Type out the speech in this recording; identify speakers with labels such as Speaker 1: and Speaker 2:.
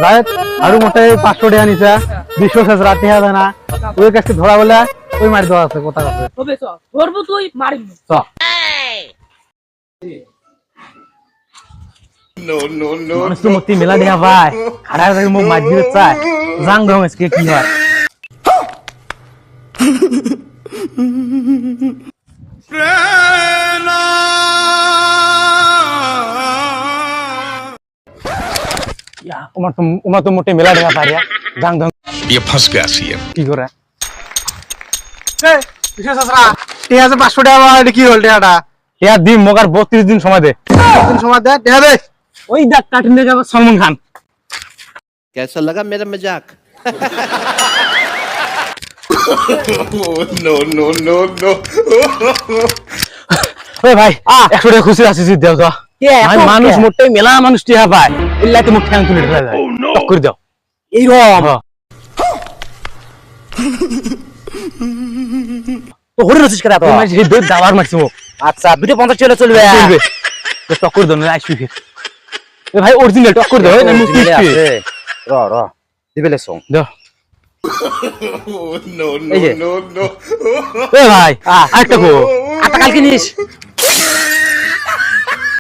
Speaker 1: Right আর মোটে 500 টাকা নিছে 200 শেষ রাতে হবে না ওই কাছে ধরা বলে ওই মারি দেওয়া আছে কথা আছে
Speaker 2: হবে চ ধরবো তুই মারিম
Speaker 1: চ
Speaker 3: No.
Speaker 1: মানুষ তো মুক্তি মেলা দেখা ভাই খাড়া থেকে মুখ মার দিতে চায় জাং দম আজকে কি হয় उमा तो मोटे मेला देखा पा रहा जांग दंग
Speaker 3: ये फंस गया सीएम
Speaker 1: কি করে এ বিশেষ আসরা টিয়া যে 500 টাকা এটা কি হল টিয়াটা টিয়া দি মগার 32 দিন সময় দে দিন সময় দে টিয়া দে ওই দাগ কাটিন দে যাবে সলমান খান
Speaker 4: कैसा लगा मेरा मजाक
Speaker 3: no
Speaker 1: ওই ভাই 100 টাকা খুশি আছিস দেও তো ভাই মানুষ মোটে মেলা মানুষ টিয়া পায় ইল্লাতে মুখ ঠ্যাং তুলে ধরে যায় টক করে দাও এই রকম
Speaker 5: তো হরি রসিস কেন
Speaker 1: তুমি সেই দুধ দাবার মারছো
Speaker 5: আচ্ছা 250 চলে চলবে
Speaker 1: চলবে তো টক করে দাও না আইসবি ফির এ ভাই অরিজিনাল টক করে দাও না মুখ
Speaker 5: আছে
Speaker 1: কিস্তি
Speaker 5: র দিবেলে সং
Speaker 1: দাও
Speaker 3: no
Speaker 5: এই যে।
Speaker 3: no
Speaker 1: এ ভাই আরেকটা কো
Speaker 5: আটা কালকে নিস